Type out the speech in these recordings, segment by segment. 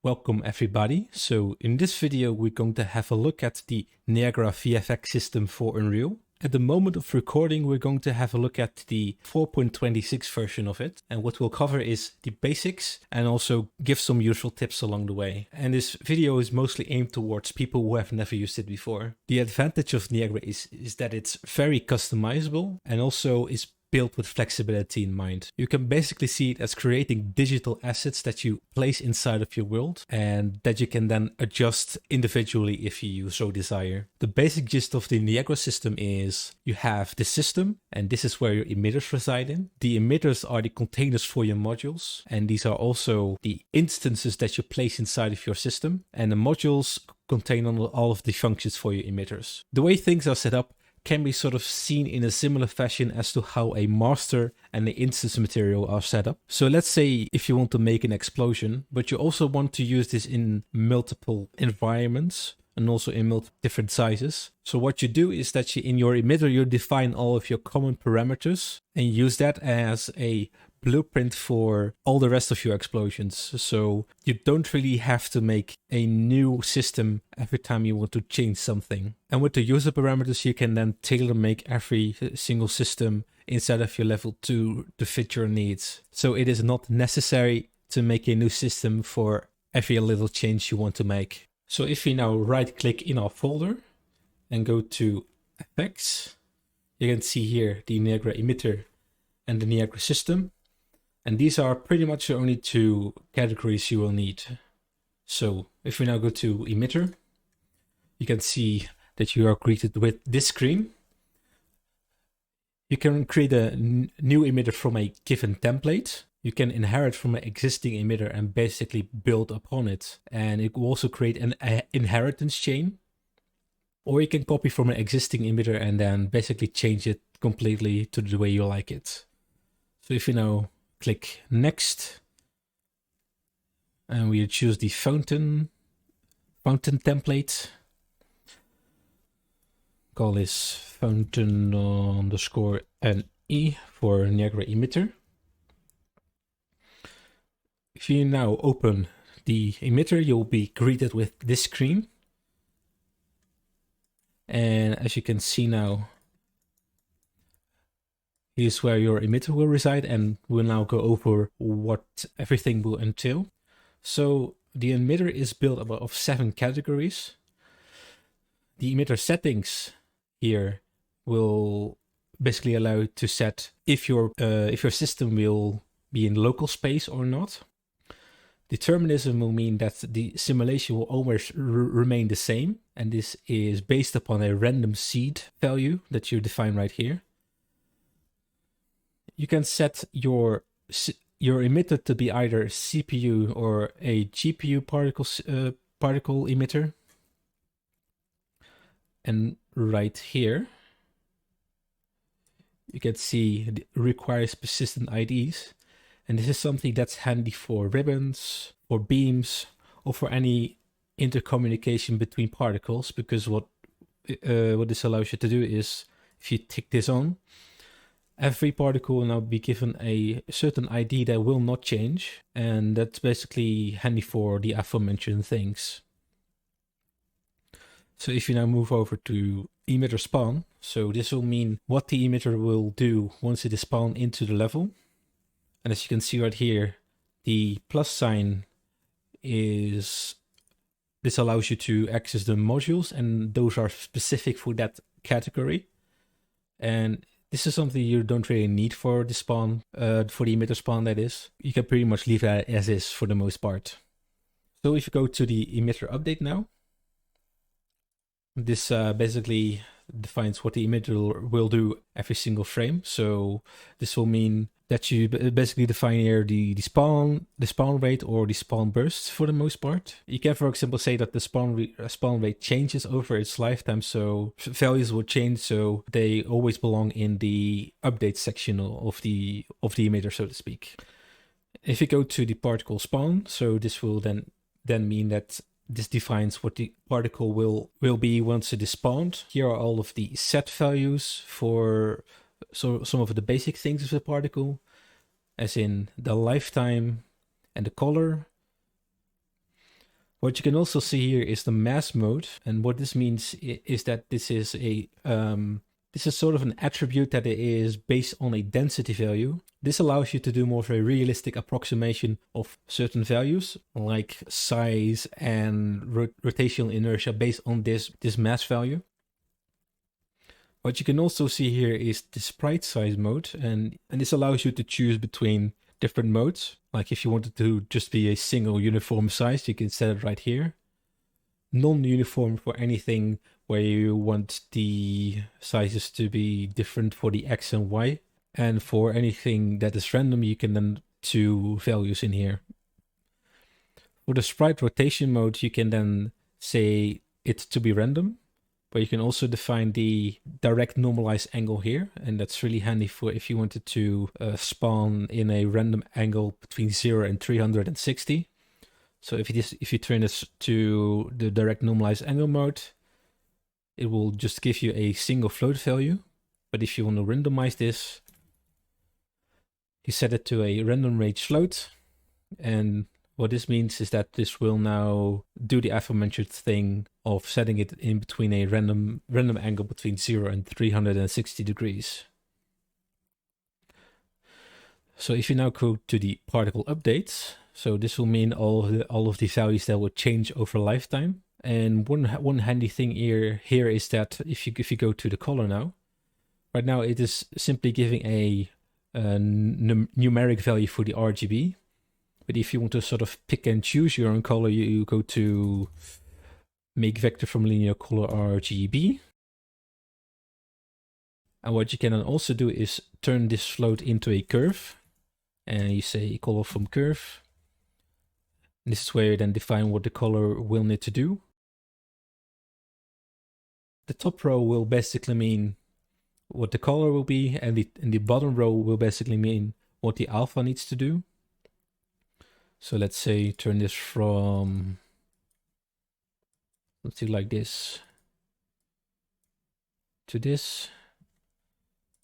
Welcome everybody. So in this video we're going to have a look at the Niagara VFX system for Unreal. At the moment of recording we're going to have a look at the 4.26 version of it, and what we'll cover is the basics and also give some useful tips along the way. And this video is mostly aimed towards people who have never used it before. The advantage of Niagara is that it's very customizable and also is built with flexibility in mind. You can basically see it as creating digital assets that you place inside of your world and that you can then adjust individually if you so desire. The basic gist of the Niagara system is you have the system, and this is where your emitters reside in. The emitters are the containers for your modules, and these are also the instances that you place inside of your system, and the modules contain all of the functions for your emitters. The way things are set up can be sort of seen in a similar fashion as to how a master and the instance material are set up. So let's say if you want to make an explosion, but you also want to use this in multiple environments and also in different sizes. So what you do is that in your emitter, you define all of your common parameters and use that as a blueprint for all the rest of your explosions. So you don't really have to make a new system every time you want to change something. And with the user parameters, you can then tailor make every single system inside of your level to fit your needs. So it is not necessary to make a new system for every little change you want to make. So if we now right click in our folder and go to Effects, you can see here the Niagara emitter and the Niagara system. And these are pretty much the only two categories you will need. So if we now go to emitter, you can see that you are greeted with this screen. You can create a new emitter from a given template. You can inherit from an existing emitter and basically build upon it. And it will also create an inheritance chain. Or you can copy from an existing emitter and then basically change it completely to the way you like it. So if you now click next, and we choose the fountain template. Call this fountain underscore NE for Niagara emitter. If you now open the emitter, you'll be greeted with this screen. And as you can see now, here's where your emitter will reside, and we'll now go over what everything will entail. So the emitter is built of 7 categories. The emitter settings here will basically allow you to set if your system will be in local space or not. Determinism will mean that the simulation will always remain the same, and this is based upon a random seed value that you define right here. You can set your emitter to be either CPU or a GPU particle emitter. And right here, you can see it requires persistent IDs. And this is something that's handy for ribbons, for beams, or for any intercommunication between particles, because what this allows you to do is, if you tick this on, every particle will now be given a certain ID that will not change, and that's basically handy for the aforementioned things. So if you now move over to emitter spawn, so this will mean what the emitter will do once it is spawned into the level. And as you can see right here, the plus sign this allows you to access the modules, and those are specific for that category. And this is something you don't really need for the spawn, for the emitter spawn, that is. You can pretty much leave that as is for the most part. So if you go to the emitter update now, this basically defines what the emitter will do every single frame. So this will mean that you basically define here the spawn rate or the spawn bursts for the most part. You can, for example, say that the spawn rate changes over its lifetime, so values will change, so they always belong in the update section of the emitter, so to speak. If you go to the particle spawn, so this will then mean that this defines what the particle will be once it is spawned. Here are all of the set values for some of the basic things of the particle, as in the lifetime and the color. What you can also see here is the mass mode, and what this means is that this is a this is sort of an attribute that is based on a density value. This allows you to do more of a realistic approximation of certain values, like size and rotational inertia based on this mass value. What you can also see here is the sprite size mode, and this allows you to choose between different modes. Like if you wanted to just be a single uniform size, you can set it right here. Non-uniform for anything where you want the sizes to be different for the X and Y. And for anything that is random, you can then two values in here. For the sprite rotation mode, you can then say it to be random, but you can also define the direct normalized angle here. And that's really handy for if you wanted to spawn in a random angle between 0 and 360. So if you turn this to the direct normalized angle mode, it will just give you a single float value. But if you want to randomize this, you set it to a random range float. And what this means is that this will now do the aforementioned thing of setting it in between a random angle between 0 and 360 degrees. So if you now go to the particle updates, so this will mean all of the values that will change over lifetime. And one handy thing here is that if you go to the color now, right now it is simply giving a numeric value for the RGB. But if you want to sort of pick and choose your own color, you go to make vector from linear color RGB. And what you can then also do is turn this float into a curve. And you say color from curve. And this is where you then define what the color will need to do. The top row will basically mean what the color will be, and the bottom row will basically mean what the alpha needs to do. So let's say turn this from something like this to this,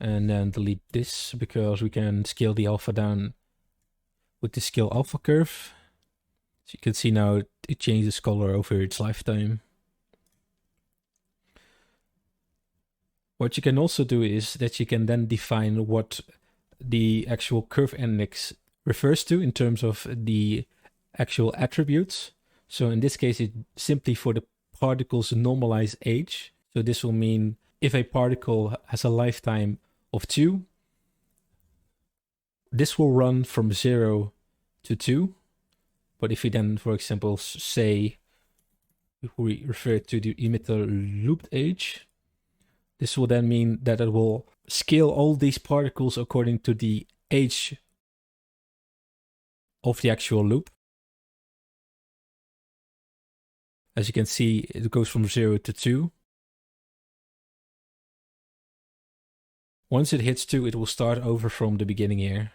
and then delete this because we can scale the alpha down with the scale alpha curve. So you can see now it changes color over its lifetime. What you can also do is that you can then define what the actual curve index refers to in terms of the actual attributes. So in this case, it's simply for the particle's normalized age. So this will mean if a particle has a lifetime of 2, this will run from 0 to 2. But if we then, for example, say we refer to the emitter looped age, this will then mean that it will scale all these particles according to the age of the actual loop. As you can see, it goes from 0 to 2. Once it hits 2, it will start over from the beginning here.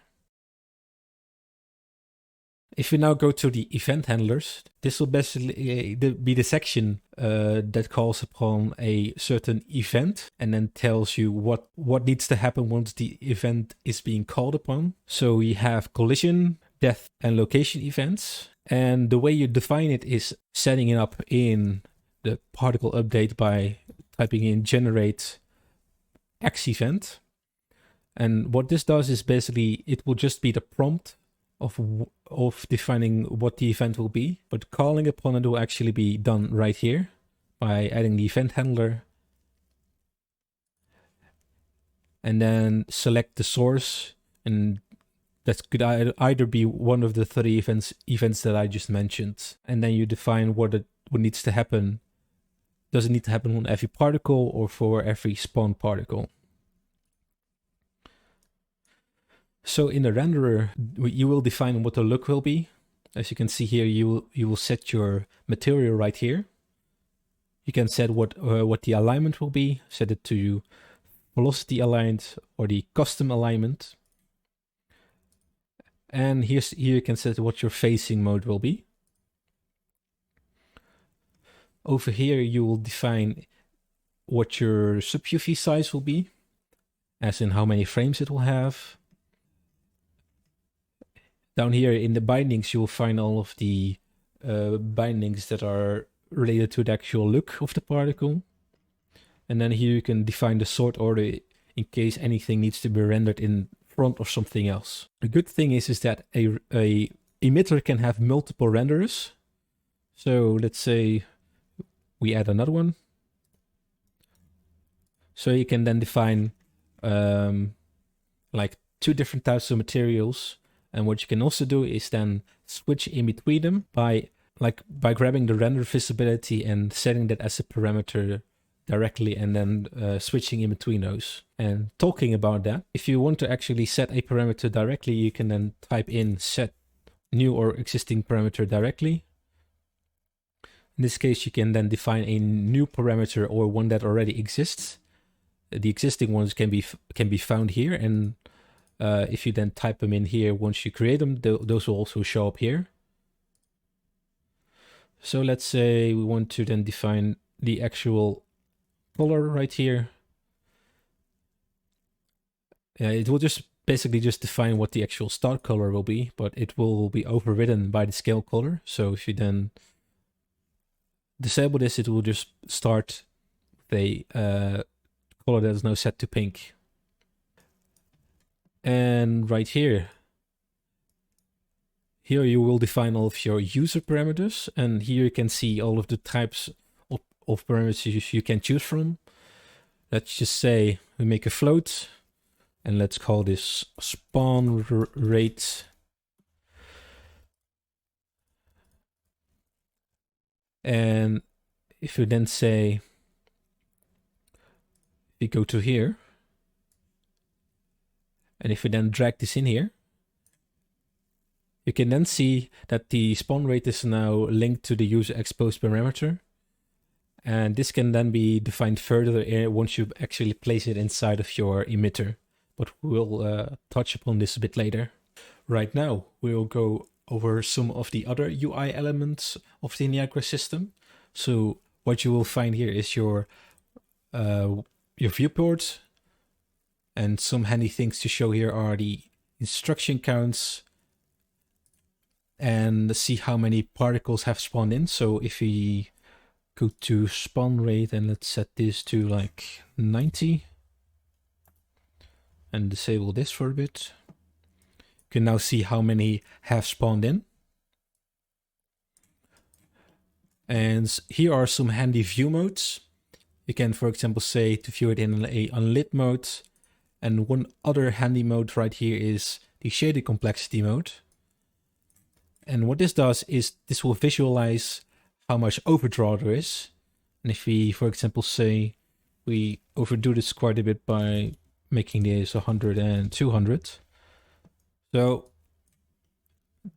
If we now go to the event handlers, this will basically be the section that calls upon a certain event and then tells you what needs to happen once the event is being called upon. So we have collision, death, and location events. And the way you define it is setting it up in the particle update by typing in generate X event. And what this does is basically it will just be the prompt of defining what the event will be, but calling upon it will actually be done right here by adding the event handler and then select the source, and that could either be one of the 3 events that I just mentioned, and then you define what needs to happen. Does it need to happen on every particle or for every spawn particle? So in the renderer, you will define what the look will be. As you can see here, you will set your material right here. You can set what the alignment will be. Set it to velocity aligned or the custom alignment. And here you can set what your facing mode will be. Over here, you will define what your sub-UV size will be, as in how many frames it will have. Down here in the bindings, you will find all of the bindings that are related to the actual look of the particle. And then here you can define the sort order in case anything needs to be rendered in front of something else. The good thing is that a emitter can have multiple renderers. So let's say we add another one. So you can then define like 2 different types of materials. And what you can also do is then switch in between them by grabbing the render visibility and setting that as a parameter directly, and then switching in between those. And talking about that, if you want to actually set a parameter directly, you can then type in set new or existing parameter directly. In this case, you can then define a new parameter or one that already exists. The existing ones can be found here, and if you then type them in here, once you create them, those will also show up here. So let's say we want to then define the actual color right here. It will just basically just define what the actual start color will be, but it will be overridden by the scale color. So if you then disable this, it will just start with a color that is now set to pink. And right here you will define all of your user parameters, and here you can see all of the types of parameters you can choose from. Let's just say we make a float, and let's call this spawn rate. And if you then say, we go to here, and if we then drag this in here, you can then see that the spawn rate is now linked to the user exposed parameter. And this can then be defined further once you actually place it inside of your emitter. But we'll touch upon this a bit later. Right now, we'll go over some of the other UI elements of the Niagara system. So what you will find here is your viewport. And some handy things to show here are the instruction counts, and see how many particles have spawned in. So if we go to spawn rate, and let's set this to like 90 and disable this for a bit, you can now see how many have spawned in. And here are some handy view modes. You can, for example, say to view it in a unlit mode. And one other handy mode right here is the shaded complexity mode. And what this does is this will visualize how much overdraw there is. And if we, for example, say we overdo this quite a bit by making this 100 and 200. So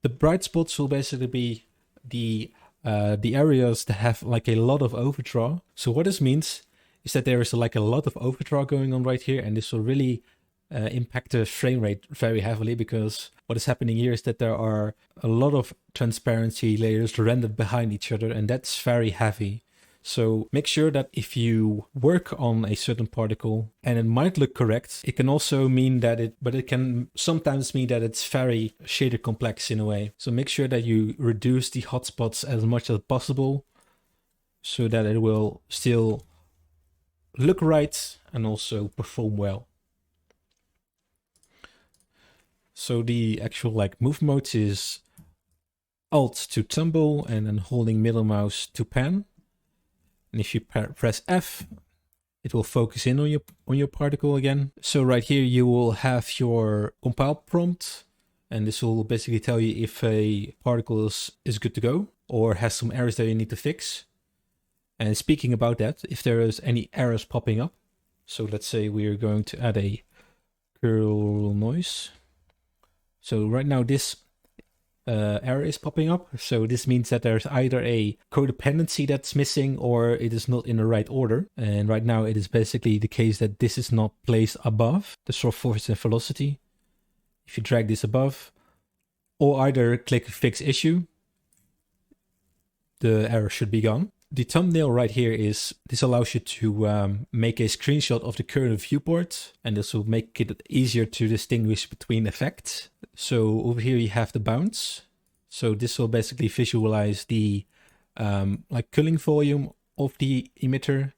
the bright spots will basically be the areas that have like a lot of overdraw. So what this means is that there is like a lot of overdraw going on right here, and this will really impact the frame rate very heavily, because what is happening here is that there are a lot of transparency layers rendered behind each other, and that's very heavy. So make sure that if you work on a certain particle and it might look correct, it can also mean that it can sometimes mean that it's very shader complex in a way. So make sure that you reduce the hotspots as much as possible so that it will still look right and also perform well. So the actual like move modes is Alt to tumble and then holding middle mouse to pan. And if you press F, it will focus in on your particle again. So right here you will have your compile prompt, and this will basically tell you if a particle is good to go or has some errors that you need to fix. And speaking about that, if there is any errors popping up, so let's say we are going to add a curl noise. So right now this error is popping up. So this means that there's either a codependency that's missing or it is not in the right order. And right now it is basically the case that this is not placed above the source force and velocity. If you drag this above, or either click fix issue, the error should be gone. The thumbnail right here is, this allows you to make a screenshot of the current viewport, and this will make it easier to distinguish between effects. So over here you have the bounce. So this will basically visualize the like cooling volume of the emitter.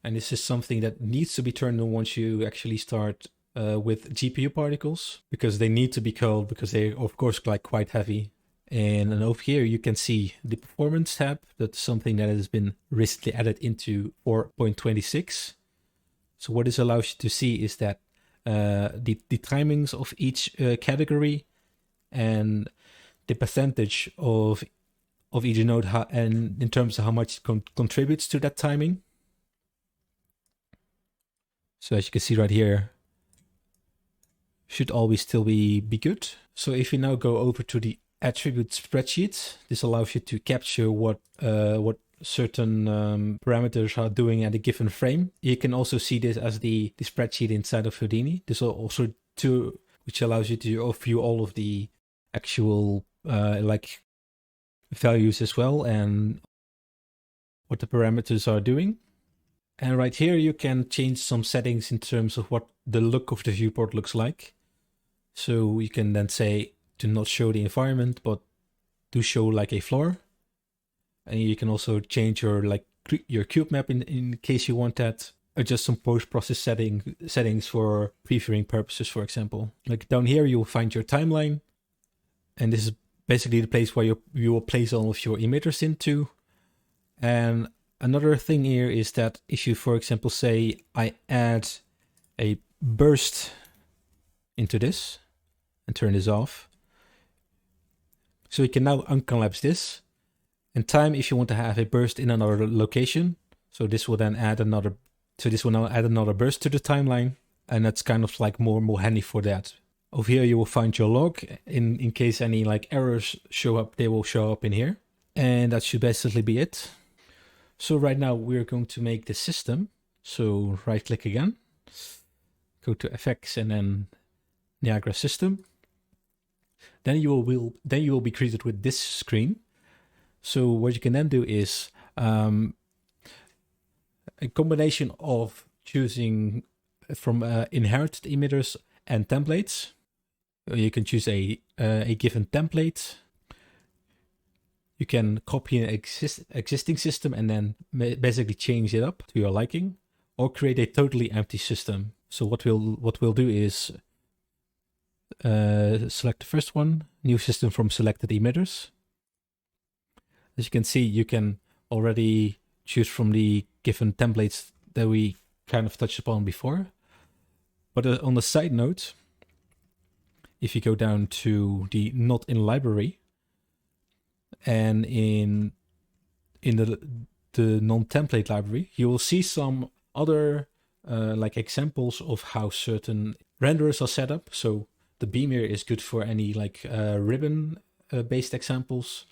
And this is something that needs to be turned on once you actually start with GPU particles, because they need to be cooled because they're of course like quite heavy. And over here you can see the performance tab. That's something that has been recently added into 4.26. So what this allows you to see is that the timings of each category and the percentage of each node, and in terms of how much it contributes to that timing. So as you can see right here, should always still be good. So if you now go over to the attribute spreadsheet, this allows you to capture what certain parameters are doing at a given frame. You can also see this as the spreadsheet inside of Houdini. This will also which allows you to view all of the actual like values as well and what the parameters are doing. And right here you can change some settings in terms of what the look of the viewport looks like. So you can then say to not show the environment, but to show like a floor. And you can also change your cube map in case you want that. Adjust some post-process settings for previewing purposes, for example. Like down here you'll find your timeline. And this is basically the place where you will place all of your emitters into. And another thing here is that if you, for example, say I add a burst into this and turn this off. So you can now uncollapse this. And time, if you want to have a burst in another location. So this will then add another, so this will now add another burst to the timeline. And that's kind of like more handy for that. Over here you will find your log. In case any like errors show up, they will show up in here. And that should basically be it. So right now we're going to make the system. So right click again, go to FX and then Niagara system. Then you will be greeted with this screen. So what you can then do is a combination of choosing from inherited emitters and templates. You can choose a given template. You can copy an existing system and then basically change it up to your liking, or create a totally empty system. So what we'll do is select the first one, new system from selected emitters. As you can see, you can already choose from the given templates that we kind of touched upon before. But on the side note, if you go down to the not in library, and in the non-template library, you will see some other like examples of how certain renderers are set up. So the beam here is good for any like ribbon based examples.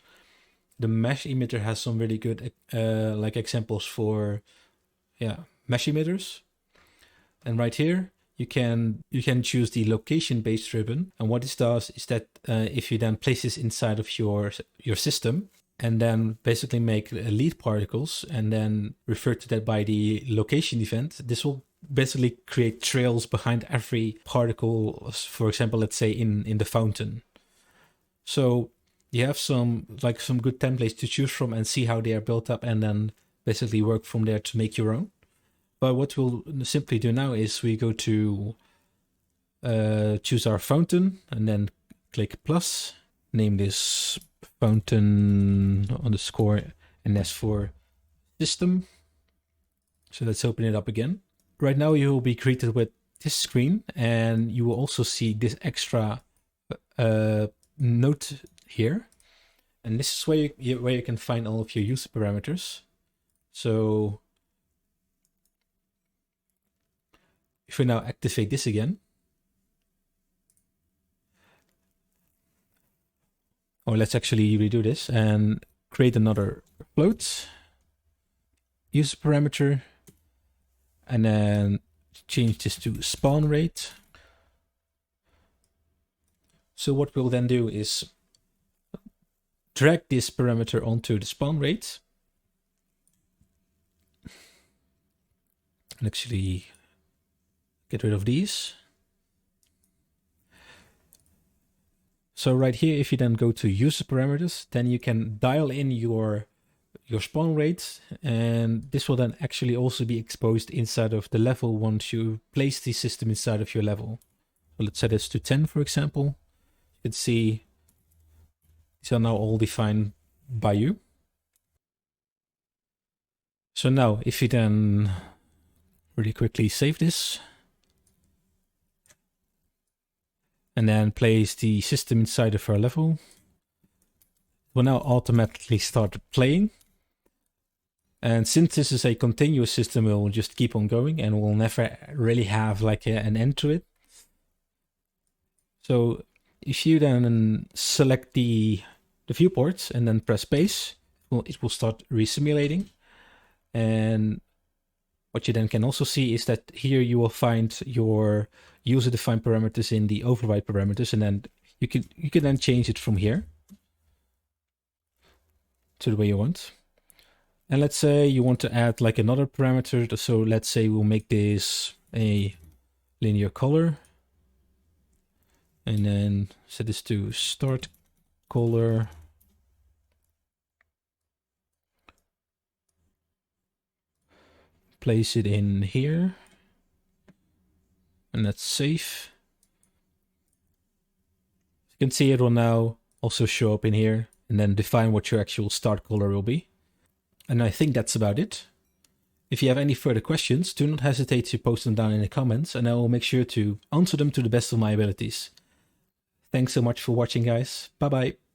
The mesh emitter has some really good like examples for mesh emitters. And right here you can choose the location based ribbon. And what this does is that if you then place this inside of your system and then basically make lead particles and then refer to that by the location event, this will basically create trails behind every particle. For example, let's say in the fountain. So you have some good templates to choose from and see how they are built up, and then basically work from there to make your own. But what we'll simply do now is we go to choose our fountain and then click plus, name this fountain underscore and S for system. So let's open it up again. Right now you will be greeted with this screen, and you will also see this extra note here. And this is where you can find all of your user parameters. So if we now activate this again, or let's actually redo this and create another float, user parameter, and then change this to spawn rate. So what we'll then do is drag this parameter onto the spawn rate. And actually get rid of these. So right here, if you then go to user parameters, then you can dial in your spawn rate, and this will then actually also be exposed inside of the level once you place the system inside of your level. So let's set this to 10, for example. You can see these are now all defined by you. So now if you then really quickly save this and then place the system inside of our level, it will now automatically start playing. And since this is a continuous system, it will just keep on going and we'll never really have like an end to it. So if you then select the viewport and then press space, it will start resimulating. And what you then can also see is that here you will find your user-defined parameters in the override parameters, and then you can then change it from here to the way you want. And let's say you want to add like another parameter. So let's say we'll make this a linear color. And then set this to start color. Place it in here. And let's save. You can see it will now also show up in here and then define what your actual start color will be. And I think that's about it. If you have any further questions, do not hesitate to post them down in the comments and I will make sure to answer them to the best of my abilities. Thanks so much for watching, guys. Bye bye.